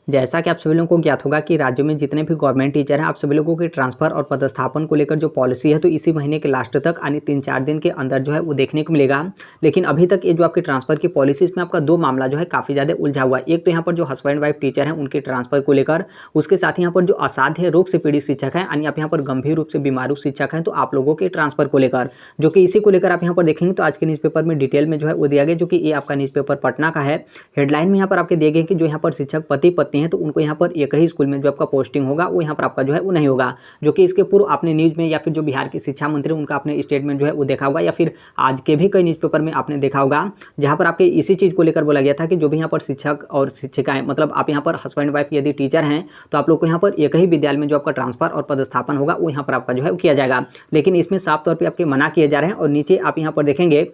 जैसा कि आप सभी लोगों को ज्ञात होगा कि राज्य में जितने भी गवर्नमेंट टीचर हैं, आप सभी लोगों के ट्रांसफर और पदस्थापन को लेकर जो पॉलिसी है तो इसी महीने के लास्ट तक यानी 3-4 दिन के अंदर जो है वो देखने को मिलेगा। लेकिन अभी तक ये जो आपके ट्रांसफर की पॉलिसी, इसमें आपका 2 मामला जो है काफ़ी ज़्यादा उलझा हुआ है। एक तो यहाँ पर जो हस्बैंड वाइफ टीचर हैं उनके ट्रांसफर को लेकर, उसके साथ ही यहाँ पर जो असाध्य रोग से पीड़ित शिक्षक हैं यानी आप यहाँ पर गंभीर रूप से बीमारू शिक्षक हैं तो आप लोगों के ट्रांसफर को लेकर, जो कि इसी को लेकर आप यहाँ पर देखेंगे तो आज के न्यूज़पेपर में डिटेल में जो है वो दिया गया, जो कि ये आपका न्यूज़पेपर पटना का है। हेडलाइन में यहाँ पर आपके दिए गए कि जो यहाँ पर शिक्षक पति पत्नी है तो उनको यहाँ पर एक ही स्कूल में जो आपका पोस्टिंग होगा वो यहाँ पर आपका जो है वो नहीं होगा, जो कि इसके पूर्व आपने न्यूज़ में या फिर जो बिहार के शिक्षा मंत्री उनका आपने स्टेटमेंट जो है वो देखा होगा, या फिर आज के भी कई न्यूज़पेपर में आपने देखा होगा, जहाँ पर आपके इसी चीज़ को लेकर बोला गया था कि जो भी यहाँ पर शिक्षक और शिक्षिकाएं, मतलब आप यहाँ पर हस्बैंड वाइफ यदि टीचर हैं तो आप लोग को यहाँ पर एक ही विद्यालय में जो आपका ट्रांसफर और पदस्थापन होगा वो यहाँ पर आपका जो है किया जाएगा। लेकिन इसमें साफ तौर पर आपके मना किए जा रहे हैं। और नीचे आप यहाँ पर देखेंगे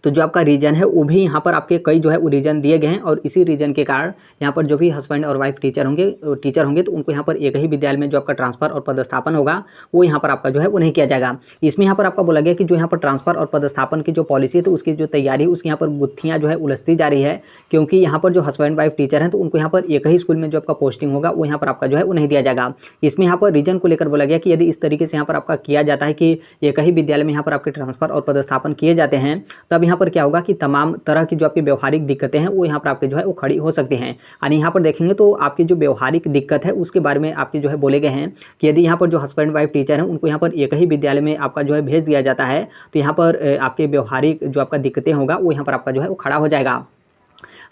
तो जो आपका रीजन है वो भी यहाँ पर आपके कई जो है वो रीजन दिए गए हैं, और इसी रीजन के कारण यहाँ पर जो भी हस्बैंड और वाइफ टीचर होंगे तो उनको यहाँ पर एक ही विद्यालय में जो आपका ट्रांसफर और पदस्थापन होगा वो यहाँ पर आपका जो है वो नहीं किया जाएगा। इसमें यहाँ पर आपका बोला गया कि जो यहाँ पर ट्रांसफर और पदस्थापन की जो पॉलिसी है तो उसकी जो तैयारी उसकी यहाँ पर गुत्थियाँ जो है उलझती जा रही है, क्योंकि यहाँ पर जो हस्बैंड वाइफ टीचर हैं तो उनको यहाँ पर एक ही स्कूल में जो आपका पोस्टिंग होगा वो यहाँ पर आपका जो है वो नहीं दिया जाएगा। इसमें यहाँ पर रीजन को लेकर बोला गया कि यदि इस तरीके से यहाँ पर आपका किया जाता है कि एक ही विद्यालय में यहाँ पर आपके ट्रांसफर और पदस्थापन किए जाते हैं, तब यहाँ पर क्या होगा कि तमाम तरह की जो आपकी व्यवहारिक दिक्कतें हैं वो यहाँ पर आपके जो है वो खड़ी हो सकती हैं। यानी यहाँ पर देखेंगे तो आपकी जो व्यवहारिक दिक्कत है उसके बारे में आपके जो है बोले गए हैं कि यदि यहाँ पर जो हस्बैंड वाइफ टीचर हैं उनको यहाँ पर एक ही विद्यालय में आपका जो है भेज दिया जाता है तो यहाँ पर आपके व्यवहारिक जो आपका दिक्कतें होगा वो यहाँ पर आपका जो है वो खड़ा हो जाएगा।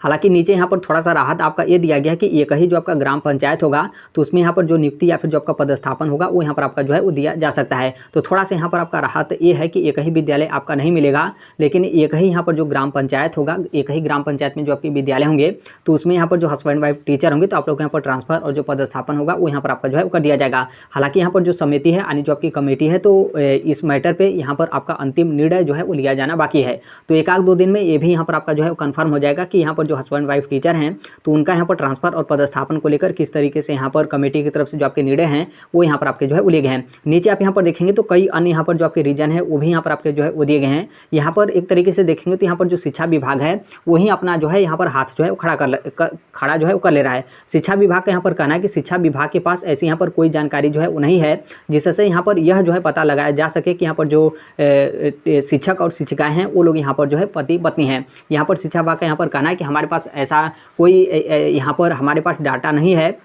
हालांकि नीचे यहाँ पर थोड़ा सा राहत आपका ये दिया गया है कि एक ही जो आपका ग्राम पंचायत होगा तो उसमें यहाँ पर जो नियुक्ति या फिर जो आपका पदस्थापन होगा वो यहाँ पर आपका जो है वो दिया जा सकता है। तो थोड़ा सा यहाँ पर आपका राहत ये है कि एक ही विद्यालय आपका नहीं मिलेगा, लेकिन एक ही यहाँ पर जो ग्राम पंचायत होगा, एक ही ग्राम पंचायत में जो आपके विद्यालय होंगे तो उसमें यहाँ पर जो हस्बैंड वाइफ टीचर होंगे तो आप लोग यहाँ पर ट्रांसफर और जो पदस्थापन होगा वो यहाँ पर आपका जो है वो कर दिया जाएगा। हालांकि यहाँ पर जो समिति है यानी जो आपकी कमेटी है तो इस मैटर पर यहाँ पर आपका अंतिम निर्णय जो है वो लिया जाना बाकी है। तो 1-2 दिन में ये भी यहाँ पर आपका जो है कन्फर्म हो जाएगा कि यहाँ पर जो हस्बैंड वाइफ टीचर हैं तो उनका यहाँ पर ट्रांसफर और पदस्थापन को लेकर किस तरीके से यहाँ पर कमेटी की तरफ से जो आपके निर्णय हैं वो यहाँ पर आपके जो है वो लिए गए हैं। नीचे आप यहाँ पर देखेंगे तो कई अन्य यहाँ पर जो आपके रीजन है वो भी यहाँ पर आपके जो है वो दिए गए हैं। यहाँ पर एक तरीके से देखेंगे तो यहाँ पर जो शिक्षा विभाग है वही अपना जो है यहाँ पर हाथ जो है वो खड़ा जो है वो कर ले रहा है। शिक्षा विभाग का यहाँ पर कहना है कि शिक्षा विभाग के पास ऐसी यहाँ पर कोई जानकारी जो है वो नहीं है जिससे यहाँ पर यह जो है पता लगाया जा सके कि यहाँ पर जो शिक्षक और शिक्षिकाएं हैं वो लोग यहाँ पर जो है पति पत्नी हैं। यहाँ पर शिक्षा विभाग का यहाँ पर कहना है कि हमारे पास ऐसा कोई यहाँ पर हमारे पास डाटा नहीं है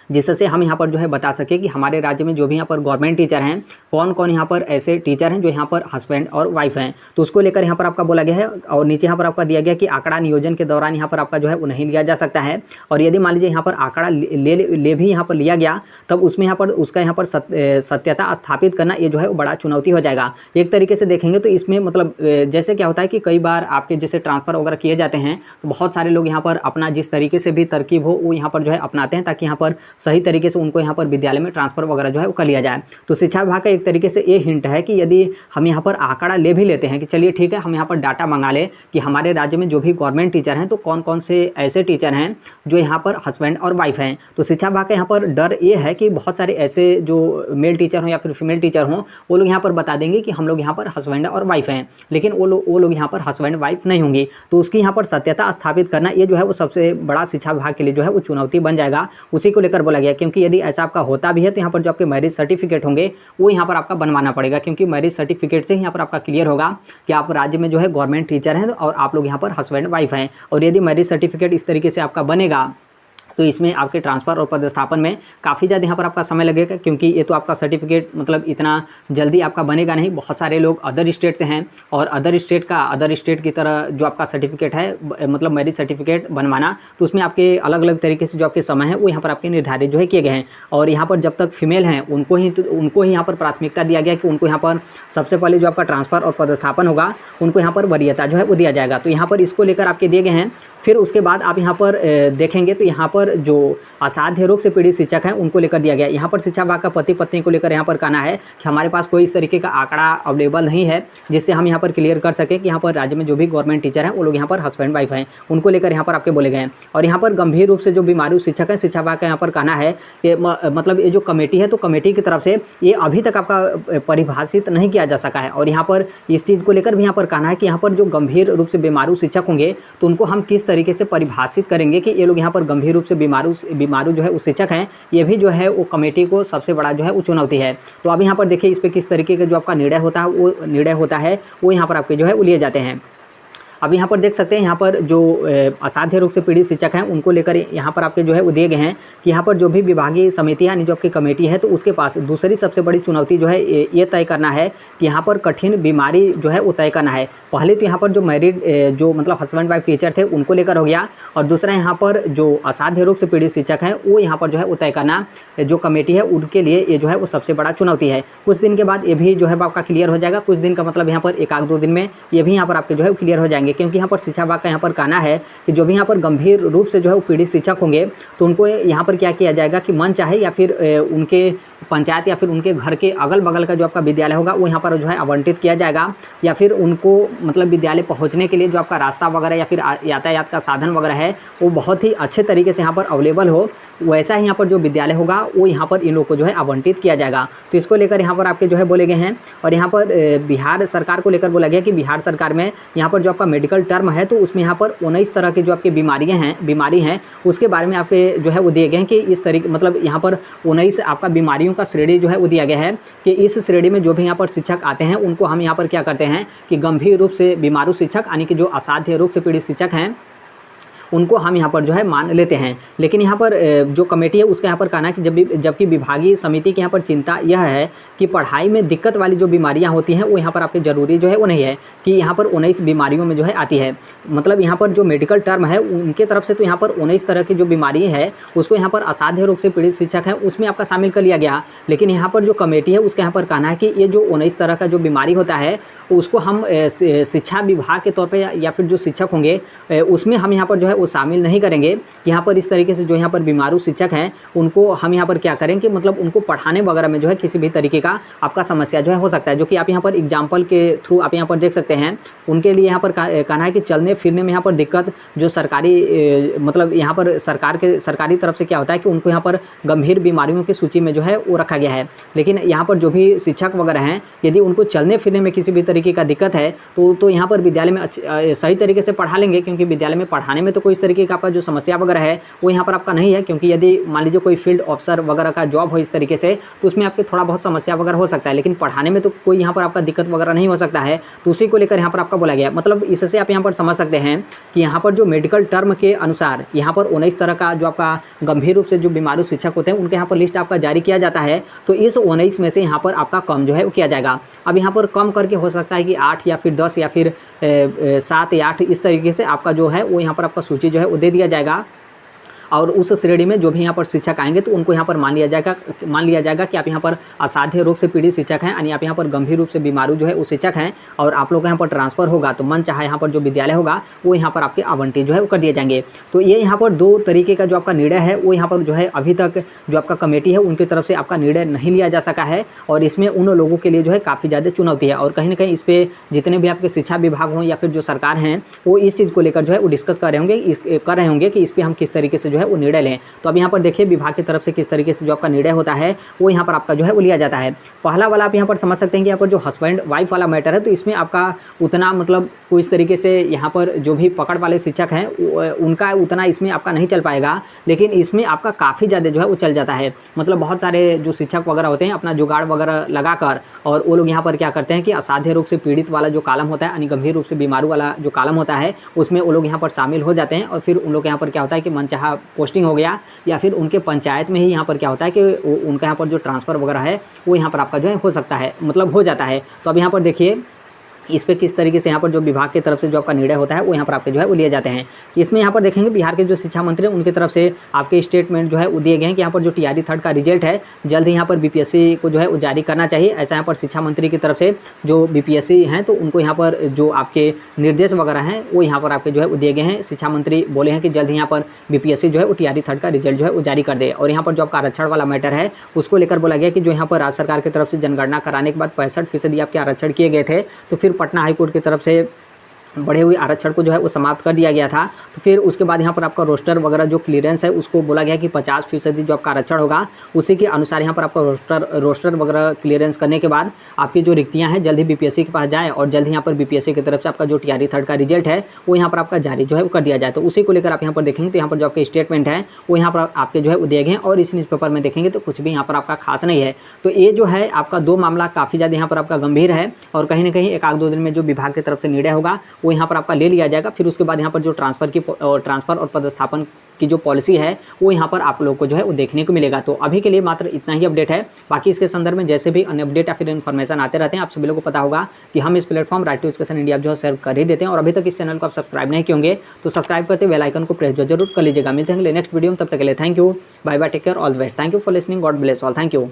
जिससे हम यहाँ पर जो है बता सके कि हमारे राज्य में जो भी यहाँ पर गवर्नमेंट टीचर हैं कौन कौन यहाँ पर ऐसे टीचर हैं जो यहाँ पर हस्बैंड और वाइफ हैं। तो उसको लेकर यहाँ पर आपका बोला गया है। और नीचे यहाँ पर आपका दिया गया कि आंकड़ा नियोजन के दौरान यहाँ पर आपका जो है वो नहीं लिया जा सकता है, और यदि मान लीजिए यहाँ पर आंकड़ा ले भी यहाँ पर लिया गया तब उसमें यहाँ पर उसका यहाँ पर सत्यता स्थापित करना ये जो है वो बड़ा चुनौती हो जाएगा। एक तरीके से देखेंगे तो इसमें मतलब जैसे क्या होता है कि कई बार आपके जैसे ट्रांसफ़र वगैरह किए जाते हैं तो बहुत सारे लोग यहाँ पर अपना जिस तरीके से भी तरकीब हो वो यहाँ पर जो है अपनाते हैं ताकि यहाँ पर सही तरीके से उनको यहाँ पर विद्यालय में ट्रांसफर वगैरह जो है वो कर लिया जाए। तो शिक्षा विभाग का एक तरीके से ये हिंट है कि यदि हम यहाँ पर आंकड़ा ले भी लेते हैं कि चलिए ठीक है हम यहाँ पर डाटा मंगा ले कि हमारे राज्य में जो भी गवर्नमेंट टीचर हैं तो कौन कौन से ऐसे टीचर हैं जो यहाँ पर हस्बैंड और वाइफ हैं। तो शिक्षा विभाग का यहाँ पर डर ये है कि बहुत सारे ऐसे जो मेल टीचर हों या फिर फीमेल टीचर हों वो लोग यहाँ पर बता देंगे कि हम लोग यहाँ पर हस्बैंड और वाइफ हैं, लेकिन वो लोग यहाँ पर हस्बैंड वाइफ नहीं होंगी। तो उसकी यहाँ पर सत्यता स्थापित करना ये जो है वो सबसे बड़ा शिक्षा विभाग के लिए जो है वो चुनौती बन जाएगा। उसी को लेकर बोला गया, क्योंकि यदि ऐसा आपका होता भी है तो यहाँ पर जो आपके मैरिज सर्टिफिकेट होंगे वो यहाँ पर आपका बनवाना पड़ेगा, क्योंकि मैरिज सर्टिफिकेट से यहाँ पर आपका क्लियर होगा कि आप राज्य में जो है गवर्नमेंट टीचर हैं और आप लोग यहाँ पर हस्बैंड वाइफ हैं। और यदि मैरिज सर्टिफिकेट इस तरीके से आपका बनेगा तो इसमें आपके ट्रांसफ़र और पदस्थापन में काफ़ी ज़्यादा यहाँ पर आपका समय लगेगा, क्योंकि ये तो आपका सर्टिफिकेट मतलब इतना जल्दी आपका बनेगा नहीं। बहुत सारे लोग अदर स्टेट से हैं और अदर स्टेट की तरह जो आपका सर्टिफिकेट है मतलब मैरिज सर्टिफिकेट बनवाना तो उसमें आपके अलग अलग तरीके से जो आपके समय है वो यहाँ पर आपके निर्धारित जो है किए गए हैं। और यहाँ पर जब तक फीमेल हैं उनको ही यहाँ पर प्राथमिकता दिया गया कि उनको यहाँ पर सबसे पहले जो आपका ट्रांसफ़र और पदस्थापन होगा उनको यहाँ पर वरीयता जो है वो दिया जाएगा। तो यहाँ पर इसको लेकर आपके दिए गए हैं। फिर उसके बाद आप यहाँ पर देखेंगे तो यहाँ पर जो असाध्य रोग से पीड़ित शिक्षक हैं उनको लेकर दिया गया। यहाँ पर शिक्षा विभाग का पति पत्नी को लेकर यहाँ पर कहना है कि हमारे पास कोई इस तरीके का आंकड़ा अवेलेबल नहीं है जिससे हम यहाँ पर क्लियर कर सके कि यहाँ पर राज्य में जो भी गवर्नमेंट टीचर हैं वो लोग यहाँ पर हस्बैंड वाइफ हैं, उनको लेकर यहाँ पर आपके बोले गए हैं। और यहाँ पर गंभीर रूप से जो बीमारू शिक्षक हैं शिक्षा विभाग का यहाँ पर कहना है कि मतलब ये जो कमेटी है तो कमेटी की तरफ से ये अभी तक आपका परिभाषित नहीं किया जा सका है। और यहाँ पर इस चीज़ को लेकर भी यहाँ पर कहना है कि यहाँ पर जो गंभीर रूप से बीमारू शिक्षक होंगे तो उनको हम किस तरीके से परिभाषित करेंगे कि ये लोग यहाँ पर गंभीर रूप से बीमारू जो है वो शिक्षक हैं, ये भी जो है वो कमेटी को सबसे बड़ा जो है वो चुनौती है। तो अब यहाँ पर देखिए इस पर किस तरीके का जो आपका निर्णय होता है वो यहाँ पर आपके जो है वो लिए जाते हैं। अब यहाँ पर देख सकते हैं, यहाँ पर जो असाध्य रोग से पीड़ित शिक्षक हैं उनको लेकर यहाँ पर आपके जो है वो दिए गए हैं कि यहाँ पर जो भी विभागीय समिति यानी जो आपकी कमेटी है तो उसके पास दूसरी सबसे बड़ी चुनौती जो है ये तय करना है कि यहाँ पर कठिन बीमारी जो है वो तय करना है। पहले तो यहाँ पर जो मैरिड जो मतलब हस्बैंड वाइफ टीचर थे उनको लेकर हो गया, और दूसरा यहाँ पर जो असाध्य रोग से पीड़ित शिक्षक हैं वो यहाँ पर जो है वो तय करना जो कमेटी है उनके लिए ये जो है वो सबसे बड़ा चुनौती है। कुछ दिन के बाद ये भी जो है आपका क्लियर हो जाएगा, कुछ दिन का मतलब यहाँ पर 1-2 दिन में ये भी यहाँ पर आपके जो है क्लियर हो जाएंगे, क्योंकि यहाँ पर शिक्षा विभाग का यहाँ पर कहना है कि जो भी यहाँ पर गंभीर रूप से जो है वो पीड़ित शिक्षक होंगे तो उनको यहाँ पर क्या किया जाएगा कि मन चाहे या फिर उनके पंचायत या फिर उनके घर के अगल बगल का जो आपका विद्यालय होगा वो यहाँ पर जो है आवंटित किया जाएगा, या फिर उनको मतलब विद्यालय पहुँचने के लिए जो आपका रास्ता वगैरह या फिर यातायात का साधन वगैरह है वो बहुत ही अच्छे तरीके से यहाँ पर अवेलेबल हो, वैसा ही यहाँ पर जो विद्यालय होगा वो यहाँ पर इन लोगों को जो है आवंटित किया जाएगा। तो इसको लेकर यहाँ पर आपके जो है बोले गए हैं। और यहाँ पर बिहार सरकार को लेकर बोला गया कि बिहार सरकार में यहाँ पर जो आपका मेडिकल टर्म है तो उसमें यहाँ पर 19 तरह की जो आपकी बीमारी हैं उसके बारे में आपके जो है वो दिए गए हैं कि इस तरीके मतलब यहाँ पर 19 आपका बीमारियों का श्रेणी जो है वो दिया गया है कि इस श्रेणी में जो भी यहाँ पर शिक्षक आते हैं उनको हम यहाँ पर क्या करते हैं कि गंभीर रूप से बीमारू शिक्षक यानी कि जो असाध्य रोग से पीड़ित शिक्षक हैं उनको हम यहाँ पर जो है मान लेते हैं। लेकिन यहाँ पर जो कमेटी है उसका यहाँ पर कहना है कि जबकि विभागीय समिति की यहाँ पर चिंता यह है कि पढ़ाई में दिक्कत वाली जो बीमारियाँ होती हैं वो यहाँ पर आपके ज़रूरी जो है वो नहीं है कि यहाँ पर 19 बीमारियों में जो है आती है। मतलब यहाँ पर जो मेडिकल टर्म है उनके तरफ से तो यहाँ पर 19 तरह की जो बीमारी है उसको यहाँ पर असाध्य रोग से पीड़ित शिक्षक है उसमें आपका शामिल कर लिया गया। लेकिन यहाँ पर जो कमेटी है उसका यहाँ पर कहना है कि ये जो 19 तरह का जो बीमारी होता है उसको हम शिक्षा विभाग के तौर पे या फिर जो शिक्षक होंगे उसमें हम यहाँ पर जो है वो शामिल नहीं करेंगे। यहाँ पर इस तरीके से जो यहाँ पर बीमारू शिक्षक हैं उनको हम यहाँ पर क्या करें कि मतलब उनको पढ़ाने वगैरह में जो है किसी भी तरीके का आपका समस्या जो है हो सकता है, जो कि आप यहाँ पर एग्जाम्पल के थ्रू आप यहाँ पर देख सकते हैं। उनके लिए यहाँ पर कहना है कि चलने फिरने में यहाँ पर दिक्कत जो सरकारी मतलब यहाँ पर सरकारी तरफ से क्या होता है कि उनको यहाँ पर गंभीर बीमारियों की सूची में जो है वो रखा गया है। लेकिन यहाँ पर जो भी शिक्षक वगैरह हैं यदि उनको चलने फिरने में किसी भी तरीके का दिक्कत है तो यहाँ पर विद्यालय में सही तरीके से पढ़ा लेंगे, क्योंकि विद्यालय में पढ़ाने में तो कोई इस तरीके का आपका जो समस्या वगैरह है वो यहाँ पर आपका नहीं है। क्योंकि यदि मान लीजिए कोई फील्ड ऑफिसर वगैरह का जॉब हो इस तरीके से तो उसमें आपके थोड़ा बहुत समस्या वगैरह हो सकता है, लेकिन पढ़ाने में तो कोई यहाँ पर आपका दिक्कत वगैरह नहीं हो सकता है। तो उसी को लेकर यहाँ पर आपका बोला गया। मतलब इससे आप यहाँ पर समझ सकते हैं कि यहाँ पर जो मेडिकल टर्म के अनुसार यहाँ पर 19 तरह का जो आपका गंभीर रूप से जो बीमारू शिक्षक होते हैं उनके यहाँ पर लिस्ट आपका जारी किया जाता है। तो इस 19 में से यहाँ पर आपका कम जो है वो किया जाएगा। अब यहाँ पर कम करके हो सकता है कि 8 या फिर 10 या फिर 7 या 8 इस तरीके से आपका जो है वो यहाँ पर आपका सूची जो है वो दे दिया जाएगा। और उस श्रेणी में जो भी यहाँ पर शिक्षक आएंगे तो उनको यहाँ पर मान लिया जाएगा कि आप यहाँ पर असाध्य रोग से पीड़ित शिक्षक हैं, यानी आप यहाँ पर गंभीर रूप से बीमारू जो है वो शिक्षक हैं, और आप लोग यहाँ पर ट्रांसफ़र होगा तो मन चाहे यहाँ पर जो विद्यालय होगा वो यहाँ पर आपके आवंटित जो है वो कर दिए जाएंगे। तो ये यहाँ पर 2 तरीके का जो आपका निर्णय है वो यहाँ पर जो है अभी तक जो आपका कमेटी है उनकी तरफ से आपका निर्णय नहीं लिया जा सका है, और इसमें उन लोगों के लिए जो है काफ़ी ज़्यादा चुनौती है। और कहीं ना कहीं इस पर जितने भी आपके शिक्षा विभाग हों या फिर जो सरकार हैं वो इस चीज़ को लेकर जो है वो डिस्कस कर रहे होंगे कि इस पर हम किस तरीके से जो है वो निर्णय लें। तो अब यहाँ पर देखिए विभाग की तरफ से किस तरीके से जो आपका निर्णय होता है वो यहाँ पर आपका जो है वो लिया जाता है। पहला वाला आप यहाँ पर समझ सकते हैं कि यहाँ पर जो हस्बैंड वाइफ वाला मैटर है तो इसमें आपका उतना मतलब कोई इस तरीके से यहाँ पर जो भी पकड़ वाले शिक्षक हैं उनका उतना इसमें आपका नहीं चल पाएगा, लेकिन इसमें आपका काफ़ी ज़्यादा जो है वो चल जाता है। मतलब बहुत सारे जो शिक्षक वगैरह होते हैं अपना जुगाड़ वगैरह लगाकर और वो लोग यहाँ पर क्या करते हैं कि असाध्य रोग से पीड़ित वाला जो कॉलम होता है यानी गंभीर रूप से बीमारू वाला जो कॉलम होता है उसमें वो लोग यहाँ पर शामिल हो जाते हैं, और फिर उन लोग यहाँ पर क्या होता है कि मनचाहा पोस्टिंग हो गया या फिर उनके पंचायत में ही यहाँ पर क्या होता है कि उनका यहाँ पर जो ट्रांसफ़र वगैरह है वो यहाँ पर आपका जो है हो सकता है, मतलब हो जाता है। तो अब यहाँ पर देखिए इस पे किस तरीके से यहाँ पर जो विभाग की तरफ से जो आपका निर्णय होता है वो यहाँ पर आपके जो है वो लिए जाते हैं। इसमें यहाँ पर देखेंगे बिहार के जो शिक्षा मंत्री हैं उनकी तरफ से आपके स्टेटमेंट जो है वो दिए गए हैं कि यहाँ पर जो TRE 3rd का रिजल्ट है जल्द ही यहाँ पर BPSC को जो है वो जारी करना चाहिए। ऐसा यहाँ पर शिक्षा मंत्री की तरफ से जो BPSC हैं तो उनको यहाँ पर जो आपके निर्देश वगैरह हैं वो यहाँ पर आपके जो है वो दिए गए हैं। शिक्षा मंत्री बोले हैं कि जल्द ही यहाँ पर BPSC जो है वो TRE 3rd का रिजल्ट जो है वो जारी कर दे। और यहाँ पर जो आपका आरक्षण वाला मैटर है उसको लेकर बोला गया कि जो यहाँ पर राज्य सरकार की तरफ से जनगणना कराने के बाद 65% आपके आरक्षण किए गए थे, तो फिर पटना हाईकोर्ट की तरफ से बढ़े हुए आरक्षण को जो है वो समाप्त कर दिया गया था। तो फिर उसके बाद यहाँ पर आपका रोस्टर वगैरह जो क्लियरेंस है उसको बोला गया कि 50% जो आपका आरक्षण होगा उसी के अनुसार यहाँ पर आपका रोस्टर वगैरह क्लियरेंस करने के बाद आपकी जो रिक्तियाँ हैं जल्द ही बीपीएससी के पास जाए और जल्द ही यहाँ पर बीपीएससी की तरफ से आपका जो टीआरई 3 का रिजल्ट है वो यहाँ पर आपका जारी जो है वो कर दिया जाए। तो उसी को लेकर आप यहाँ पर देखेंगे तो यहाँ पर जो आपके स्टेटमेंट है वो यहाँ पर आपके जो है वो दिए गए हैं और इस न्यूज़पेपर में देखेंगे तो कुछ भी यहाँ पर आपका खास नहीं है। तो ये जो है आपका 2 मामला काफ़ी ज़्यादा यहाँ पर आपका गंभीर है और कहीं ना कहीं 1-2 दिन में जो विभाग की तरफ से निर्णय होगा वो यहाँ पर आपका ले लिया जाएगा। फिर उसके बाद यहाँ पर जो ट्रांसफ़र और पदस्थापन की जो पॉलिसी है वो यहाँ पर आप लोगों को जो है वो देखने को मिलेगा। तो अभी के लिए मात्र इतना ही अपडेट है। बाकी इसके संदर्भ में जैसे भी अन्य अपडेट या फिर इन्फॉर्मेशन आते रहते हैं आप सभी लोगों को पता होगा कि हम इस platform right to education India जो है सर्व कर ही देते हैं। और अभी तक इस चैनल को आप सब्सक्राइब नहीं किए होंगे तो सब्सक्राइब करते बेल आइकन को प्रेस जरूर कर लीजिएगा। मिलते हैं नेक्स्ट वीडियो में, तब तक के लिए thank you, bye bye, take care, all the best, thank you for listening, God bless all, thank you.